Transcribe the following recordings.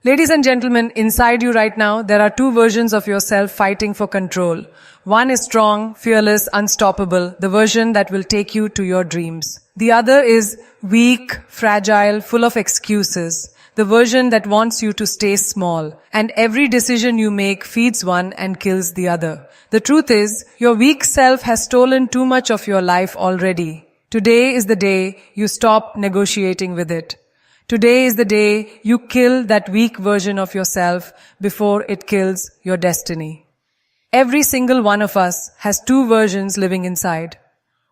Ladies and gentlemen, inside you right now, there are two versions of yourself fighting for control. One is strong, fearless, unstoppable, the version that will take you to your dreams. The other is weak, fragile, full of excuses, the version that wants you to stay small. And every decision you make feeds one and kills the other. The truth is, your weak self has stolen too much of your life already. Today is the day you stop negotiating with it. Today is the day you kill that weak version of yourself before it kills your destiny. Every single one of us has two versions living inside.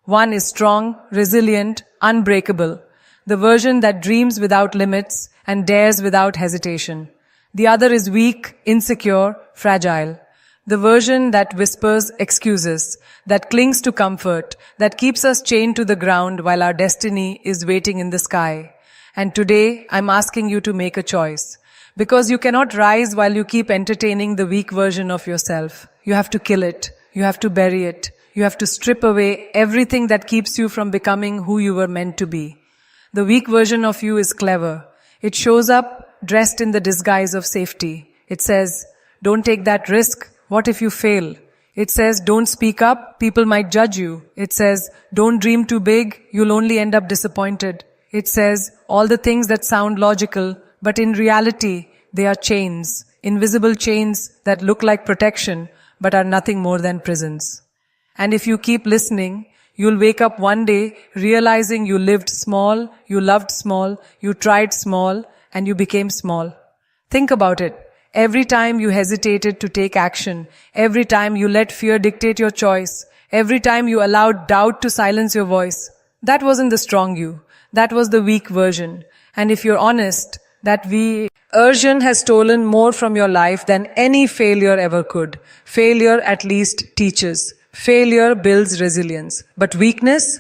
One is strong, resilient, unbreakable, the version that dreams without limits and dares without hesitation. The other is weak, insecure, fragile, the version that whispers excuses, that clings to comfort, that keeps us chained to the ground while our destiny is waiting in the sky. And today, I'm asking you to make a choice. Because you cannot rise while you keep entertaining the weak version of yourself. You have to kill it. You have to bury it. You have to strip away everything that keeps you from becoming who you were meant to be. The weak version of you is clever. It shows up dressed in the disguise of safety. It says, don't take that risk. What if you fail? It says, don't speak up. People might judge you. It says, don't dream too big. You'll only end up disappointed. It says all the things that sound logical, but in reality, they are chains, invisible chains that look like protection, but are nothing more than prisons. And if you keep listening, you'll wake up one day realizing you lived small, you loved small, you tried small, and you became small. Think about it. Every time you hesitated to take action, every time you let fear dictate your choice, every time you allowed doubt to silence your voice, that wasn't the strong you. That was the weak version. And if you're honest, that weak version has stolen more from your life than any failure ever could. Failure at least teaches. Failure builds resilience. But weakness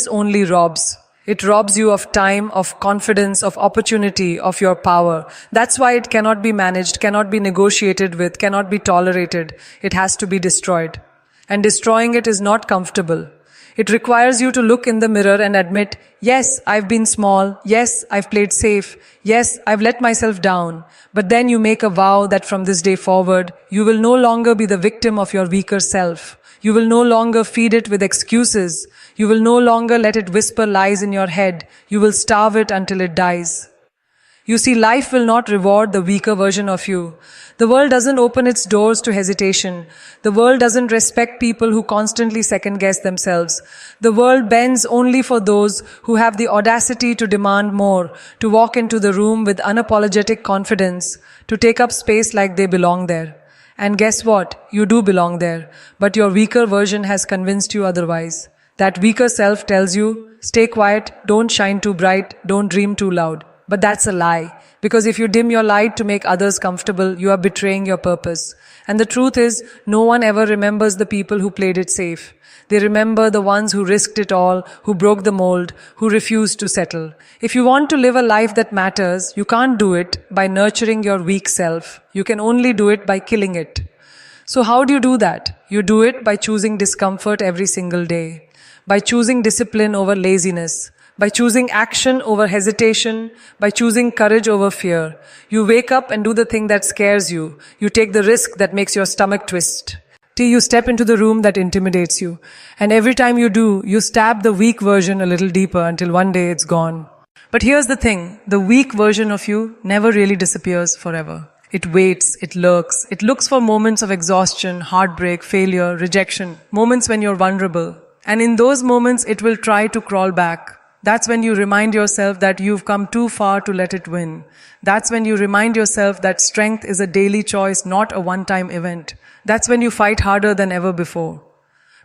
only robs. It robs you of time, of confidence, of opportunity, of your power. That's why it cannot be managed, cannot be negotiated with, cannot be tolerated. It has to be destroyed. And destroying it is not comfortable. It requires you to look in the mirror and admit, yes, I've been small. Yes, I've played safe. Yes, I've let myself down. But then you make a vow that from this day forward, you will no longer be the victim of your weaker self. You will no longer feed it with excuses. You will no longer let it whisper lies in your head. You will starve it until it dies. You see, life will not reward the weaker version of you. The world doesn't open its doors to hesitation. The world doesn't respect people who constantly second-guess themselves. The world bends only for those who have the audacity to demand more, to walk into the room with unapologetic confidence, to take up space like they belong there. And guess what? You do belong there. But your weaker version has convinced you otherwise. That weaker self tells you, stay quiet, don't shine too bright, don't dream too loud. But that's a lie. Because if you dim your light to make others comfortable, you are betraying your purpose. And the truth is, no one ever remembers the people who played it safe. They remember the ones who risked it all, who broke the mold, who refused to settle. If you want to live a life that matters, you can't do it by nurturing your weak self. You can only do it by killing it. So how do you do that? You do it by choosing discomfort every single day. By choosing discipline over laziness. By choosing action over hesitation, by choosing courage over fear. You wake up and do the thing that scares you. You take the risk that makes your stomach twist. Till you step into the room that intimidates you. And every time you do, you stab the weak version a little deeper until one day it's gone. But here's the thing, the weak version of you never really disappears forever. It waits, it lurks, it looks for moments of exhaustion, heartbreak, failure, rejection, moments when you're vulnerable. And in those moments, it will try to crawl back. That's when you remind yourself that you've come too far to let it win. That's when you remind yourself that strength is a daily choice, not a one-time event. That's when you fight harder than ever before.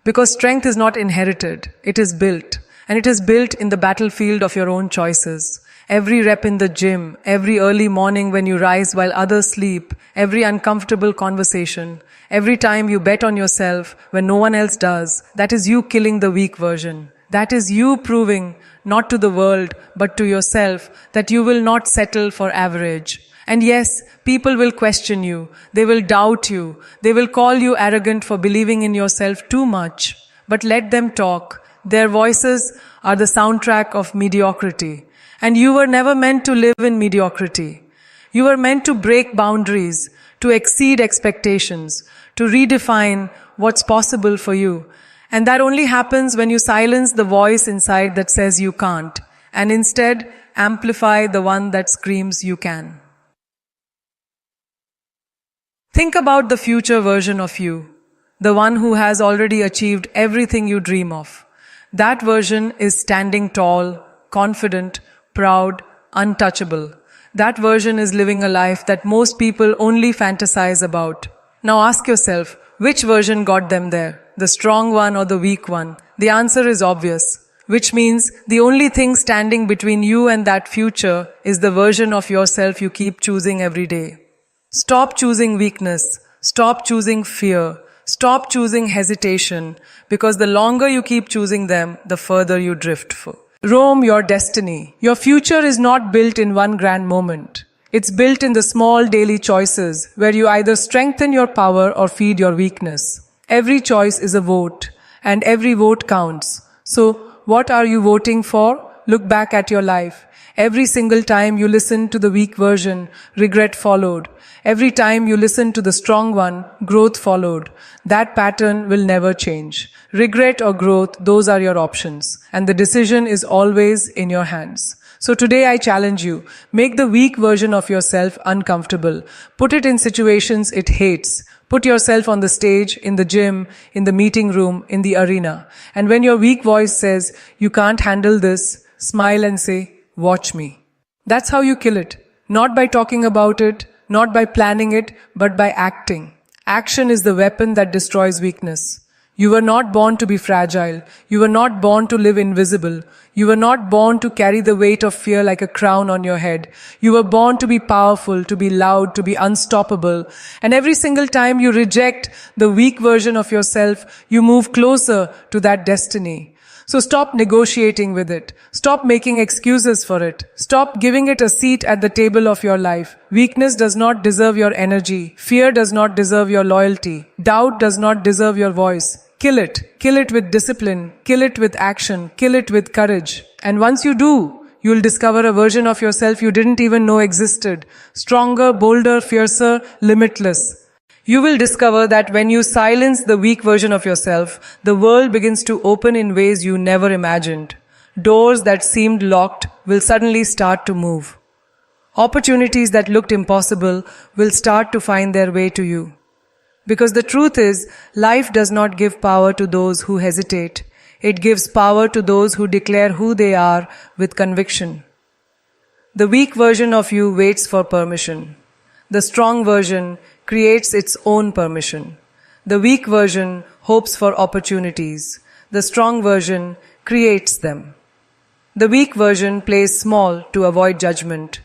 Because strength is not inherited, it is built. And it is built in the battlefield of your own choices. Every rep in the gym, every early morning when you rise while others sleep, every uncomfortable conversation, every time you bet on yourself when no one else does, that is you killing the weak version. That is you proving, not to the world, but to yourself, that you will not settle for average. And yes, people will question you. They will doubt you. They will call you arrogant for believing in yourself too much. But let them talk. Their voices are the soundtrack of mediocrity. And you were never meant to live in mediocrity. You were meant to break boundaries, to exceed expectations, to redefine what's possible for you. And that only happens when you silence the voice inside that says you can't, and instead amplify the one that screams you can. Think about the future version of you, the one who has already achieved everything you dream of. That version is standing tall, confident, proud, untouchable. That version is living a life that most people only fantasize about. Now ask yourself, which version got them there? The strong one or the weak one? The answer is obvious, which means the only thing standing between you and that future is the version of yourself you keep choosing every day. Stop choosing weakness. Stop choosing fear. Stop choosing hesitation, because the longer you keep choosing them, the further you drift. Roam your destiny. Your future is not built in one grand moment. It's built in the small daily choices where you either strengthen your power or feed your weakness. Every choice is a vote, and every vote counts. So, what are you voting for? Look back at your life. Every single time you listened to the weak version, regret followed. Every time you listened to the strong one, growth followed. That pattern will never change. Regret or growth, those are your options. And the decision is always in your hands. So today I challenge you, make the weak version of yourself uncomfortable. Put it in situations it hates. Put yourself on the stage, in the gym, in the meeting room, in the arena. And when your weak voice says, you can't handle this, smile and say, watch me. That's how you kill it. Not by talking about it, not by planning it, but by acting. Action is the weapon that destroys weakness. You were not born to be fragile. You were not born to live invisible. You were not born to carry the weight of fear like a crown on your head. You were born to be powerful, to be loud, to be unstoppable. And every single time you reject the weak version of yourself, you move closer to that destiny. So stop negotiating with it. Stop making excuses for it. Stop giving it a seat at the table of your life. Weakness does not deserve your energy. Fear does not deserve your loyalty. Doubt does not deserve your voice. Kill it. Kill it with discipline. Kill it with action. Kill it with courage. And once you do, you'll discover a version of yourself you didn't even know existed. Stronger, bolder, fiercer, limitless. You will discover that when you silence the weak version of yourself, the world begins to open in ways you never imagined. Doors that seemed locked will suddenly start to move. Opportunities that looked impossible will start to find their way to you. Because the truth is, life does not give power to those who hesitate. It gives power to those who declare who they are with conviction. The weak version of you waits for permission. The strong version creates its own permission. The weak version hopes for opportunities. The strong version creates them. The weak version plays small to avoid judgment.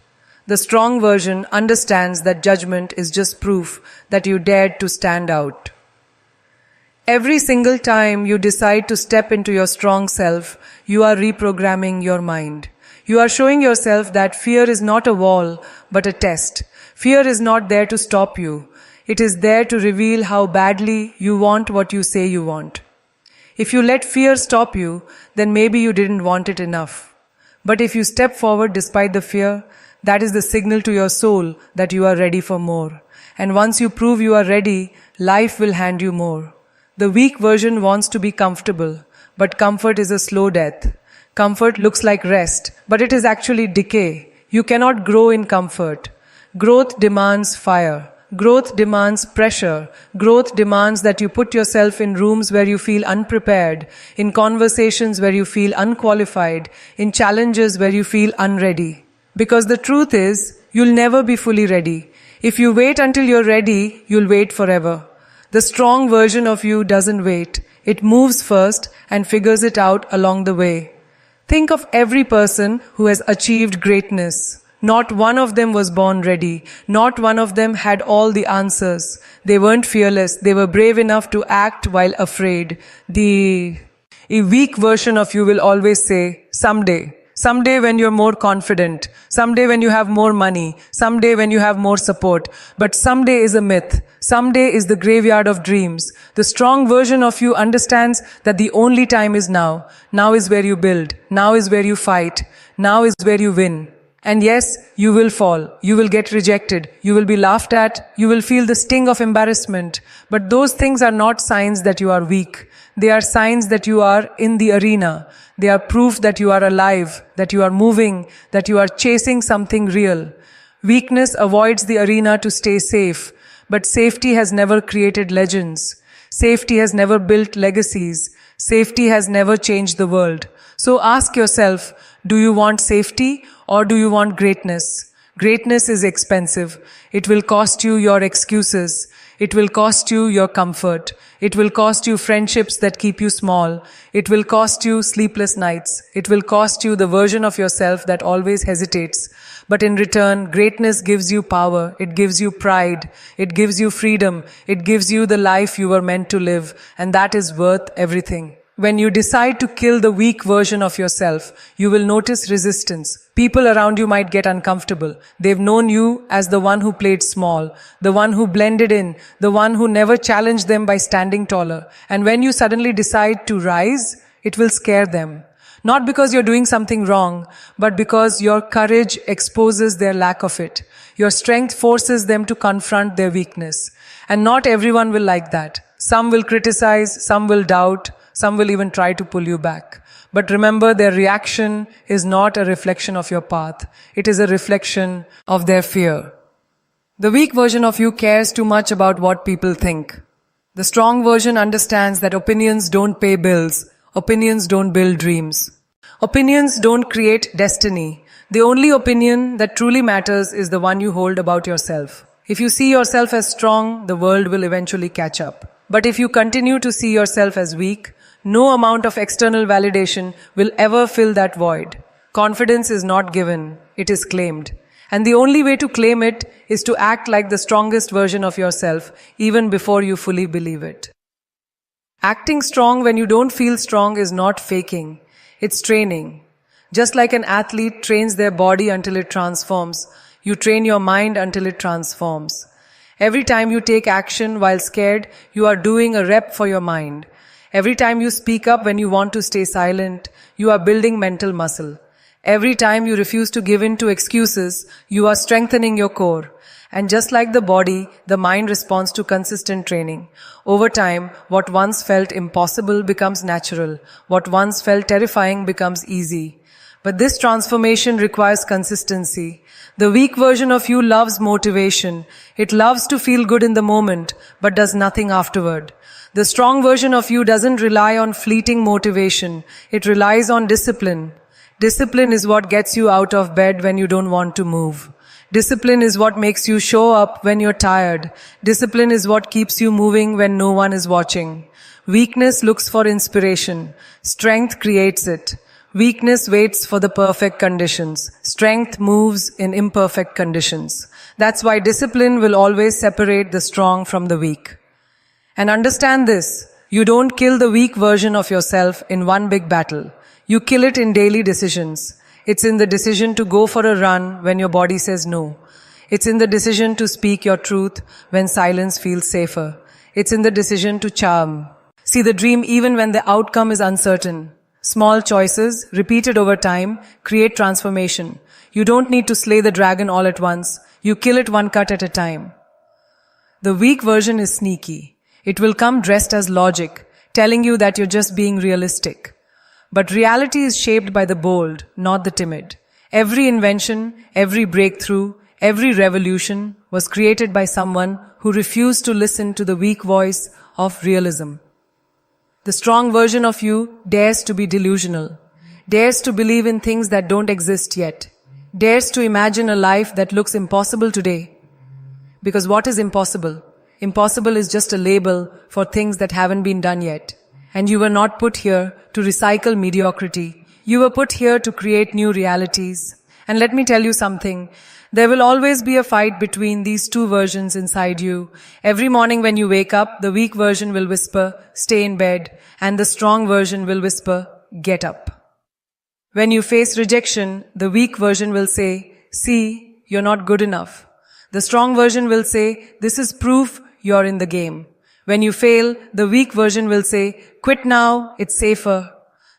The strong version understands that judgment is just proof that you dared to stand out. Every single time you decide to step into your strong self, you are reprogramming your mind. You are showing yourself that fear is not a wall, but a test. Fear is not there to stop you. It is there to reveal how badly you want what you say you want. If you let fear stop you, then maybe you didn't want it enough. But if you step forward despite the fear, that is the signal to your soul that you are ready for more. And once you prove you are ready, life will hand you more. The weak version wants to be comfortable, but comfort is a slow death. Comfort looks like rest, but it is actually decay. You cannot grow in comfort. Growth demands fire. Growth demands pressure. Growth demands that you put yourself in rooms where you feel unprepared, in conversations where you feel unqualified, in challenges where you feel unready. Because the truth is, you'll never be fully ready. If you wait until you're ready, you'll wait forever. The strong version of you doesn't wait. It moves first and figures it out along the way. Think of every person who has achieved greatness. Not one of them was born ready. Not one of them had all the answers. They weren't fearless. They were brave enough to act while afraid. A weak version of you will always say, someday. Someday when you're more confident. Someday when you have more money. Someday when you have more support. But someday is a myth. Someday is the graveyard of dreams. The strong version of you understands that the only time is now. Now is where you build. Now is where you fight. Now is where you win. And yes, you will fall, you will get rejected, you will be laughed at, you will feel the sting of embarrassment. But those things are not signs that you are weak. They are signs that you are in the arena. They are proof that you are alive, that you are moving, that you are chasing something real. Weakness avoids the arena to stay safe, but safety has never created legends. Safety has never built legacies. Safety has never changed the world. So ask yourself, do you want safety or do you want greatness? Greatness is expensive. It will cost you your excuses. It will cost you your comfort. It will cost you friendships that keep you small. It will cost you sleepless nights. It will cost you the version of yourself that always hesitates. But in return, greatness gives you power. It gives you pride. It gives you freedom. It gives you the life you were meant to live. And that is worth everything. When you decide to kill the weak version of yourself, you will notice resistance. People around you might get uncomfortable. They've known you as the one who played small, the one who blended in, the one who never challenged them by standing taller. And when you suddenly decide to rise, it will scare them. Not because you're doing something wrong, but because your courage exposes their lack of it. Your strength forces them to confront their weakness. And not everyone will like that. Some will criticize, some will doubt, some will even try to pull you back. But remember, their reaction is not a reflection of your path. It is a reflection of their fear. The weak version of you cares too much about what people think. The strong version understands that opinions don't pay bills. Opinions don't build dreams. Opinions don't create destiny. The only opinion that truly matters is the one you hold about yourself. If you see yourself as strong, the world will eventually catch up. But if you continue to see yourself as weak, no amount of external validation will ever fill that void. Confidence is not given, it is claimed. And the only way to claim it is to act like the strongest version of yourself, even before you fully believe it. Acting strong when you don't feel strong is not faking, it's training. Just like an athlete trains their body until it transforms, you train your mind until it transforms. Every time you take action while scared, you are doing a rep for your mind. Every time you speak up when you want to stay silent, you are building mental muscle. Every time you refuse to give in to excuses, you are strengthening your core. And just like the body, the mind responds to consistent training. Over time, what once felt impossible becomes natural. What once felt terrifying becomes easy. But this transformation requires consistency. The weak version of you loves motivation. It loves to feel good in the moment, but does nothing afterward. The strong version of you doesn't rely on fleeting motivation. It relies on discipline. Discipline is what gets you out of bed when you don't want to move. Discipline is what makes you show up when you're tired. Discipline is what keeps you moving when no one is watching. Weakness looks for inspiration. Strength creates it. Weakness waits for the perfect conditions. Strength moves in imperfect conditions. That's why discipline will always separate the strong from the weak. And understand this, you don't kill the weak version of yourself in one big battle. You kill it in daily decisions. It's in the decision to go for a run when your body says no. It's in the decision to speak your truth when silence feels safer. It's in the decision to charm. See the dream even when the outcome is uncertain. Small choices, repeated over time, create transformation. You don't need to slay the dragon all at once. You kill it one cut at a time. The weak version is sneaky. It will come dressed as logic, telling you that you're just being realistic. But reality is shaped by the bold, not the timid. Every invention, every breakthrough, every revolution was created by someone who refused to listen to the weak voice of realism. The strong version of you dares to be delusional, dares to believe in things that don't exist yet, dares to imagine a life that looks impossible today. Because what is impossible? Impossible is just a label for things that haven't been done yet. And you were not put here to recycle mediocrity. You were put here to create new realities. And let me tell you something. There will always be a fight between these two versions inside you. Every morning when you wake up, the weak version will whisper, stay in bed. And the strong version will whisper, get up. When you face rejection, the weak version will say, see, you're not good enough. The strong version will say, this is proof you're in the game. When you fail, the weak version will say, quit now, it's safer.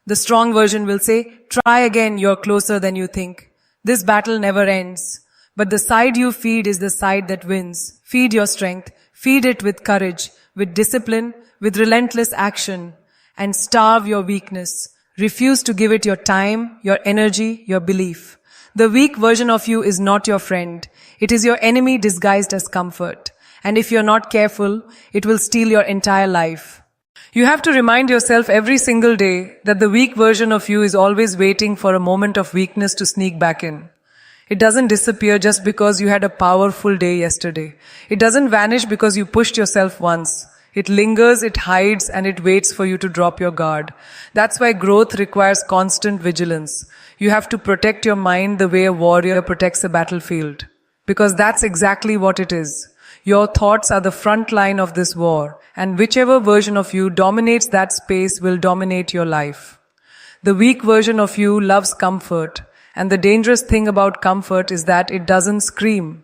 The strong version will say, try again, you're closer than you think. This battle never ends. But the side you feed is the side that wins. Feed your strength. Feed it with courage, with discipline, with relentless action. And starve your weakness. Refuse to give it your time, your energy, your belief. The weak version of you is not your friend. It is your enemy disguised as comfort. And if you're not careful, it will steal your entire life. You have to remind yourself every single day that the weak version of you is always waiting for a moment of weakness to sneak back in. It doesn't disappear just because you had a powerful day yesterday. It doesn't vanish because you pushed yourself once. It lingers, it hides, and it waits for you to drop your guard. That's why growth requires constant vigilance. You have to protect your mind the way a warrior protects a battlefield. Because that's exactly what it is. Your thoughts are the front line of this war, and whichever version of you dominates that space will dominate your life. The weak version of you loves comfort, and the dangerous thing about comfort is that it doesn't scream.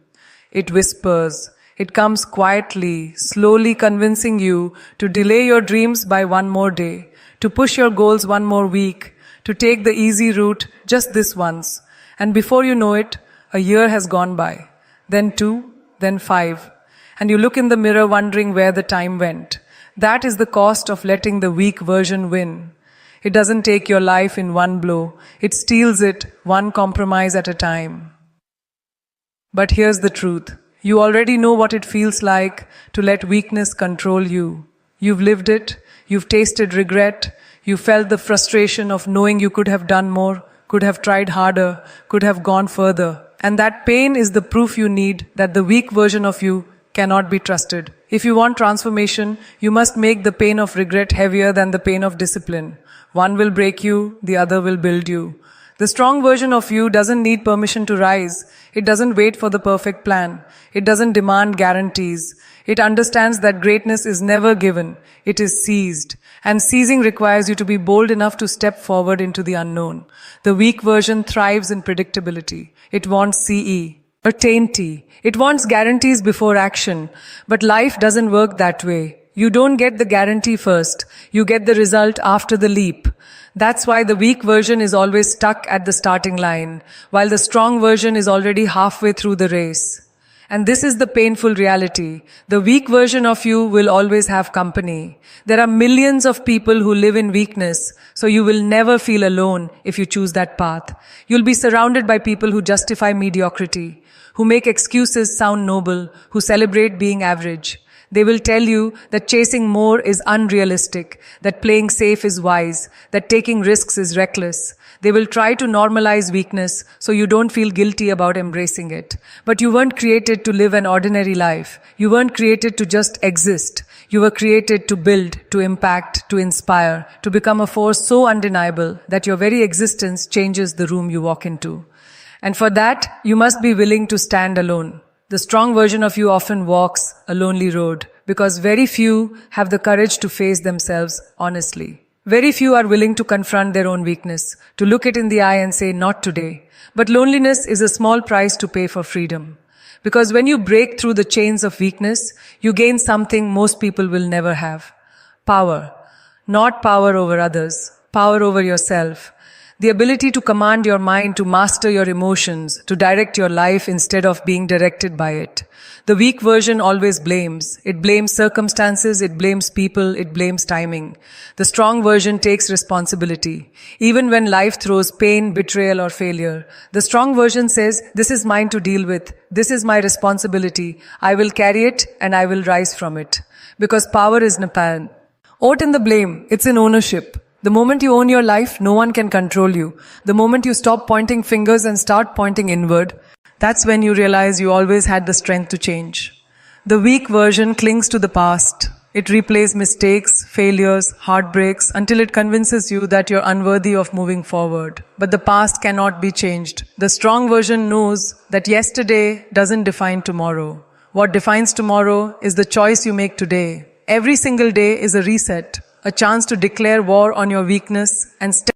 It whispers. It comes quietly, slowly convincing you to delay your dreams by one more day, to push your goals one more week, to take the easy route just this once. And before you know it, a year has gone by, then 2, then 5. And you look in the mirror wondering where the time went. That is the cost of letting the weak version win. It doesn't take your life in one blow. It steals it one compromise at a time. But here's the truth. You already know what it feels like to let weakness control you. You've lived it. You've tasted regret. You felt the frustration of knowing you could have done more, could have tried harder, could have gone further. And that pain is the proof you need that the weak version of you cannot be trusted. If you want transformation, you must make the pain of regret heavier than the pain of discipline. One will break you, the other will build you. The strong version of you doesn't need permission to rise. It doesn't wait for the perfect plan. It doesn't demand guarantees. It understands that greatness is never given. It is seized. And seizing requires you to be bold enough to step forward into the unknown. The weak version thrives in predictability. It wants CE. Certainty. It wants guarantees before action. But life doesn't work that way. You don't get the guarantee first. You get the result after the leap. That's why the weak version is always stuck at the starting line, while the strong version is already halfway through the race. And this is the painful reality. The weak version of you will always have company. There are millions of people who live in weakness, so you will never feel alone if you choose that path. You'll be surrounded by people who justify mediocrity, who make excuses sound noble, who celebrate being average. They will tell you that chasing more is unrealistic, that playing safe is wise, that taking risks is reckless. They will try to normalize weakness so you don't feel guilty about embracing it. But you weren't created to live an ordinary life. You weren't created to just exist. You were created to build, to impact, to inspire, to become a force so undeniable that your very existence changes the room you walk into. And for that, you must be willing to stand alone. The strong version of you often walks a lonely road because very few have the courage to face themselves honestly. Very few are willing to confront their own weakness, to look it in the eye and say, not today. But loneliness is a small price to pay for freedom. Because when you break through the chains of weakness, you gain something most people will never have. Power. Not power over others. Power over yourself. The ability to command your mind, to master your emotions, to direct your life instead of being directed by it. The weak version always blames. It blames circumstances, it blames people, it blames timing. The strong version takes responsibility. Even when life throws pain, betrayal, or failure, the strong version says, this is mine to deal with. This is my responsibility. I will carry it and I will rise from it. Because power is apparent. Oat in the blame, it's in ownership. The moment you own your life, no one can control you. The moment you stop pointing fingers and start pointing inward, that's when you realize you always had the strength to change. The weak version clings to the past. It replays mistakes, failures, heartbreaks until it convinces you that you're unworthy of moving forward. But the past cannot be changed. The strong version knows that yesterday doesn't define tomorrow. What defines tomorrow is the choice you make today. Every single day is a reset. A chance to declare war on your weakness and step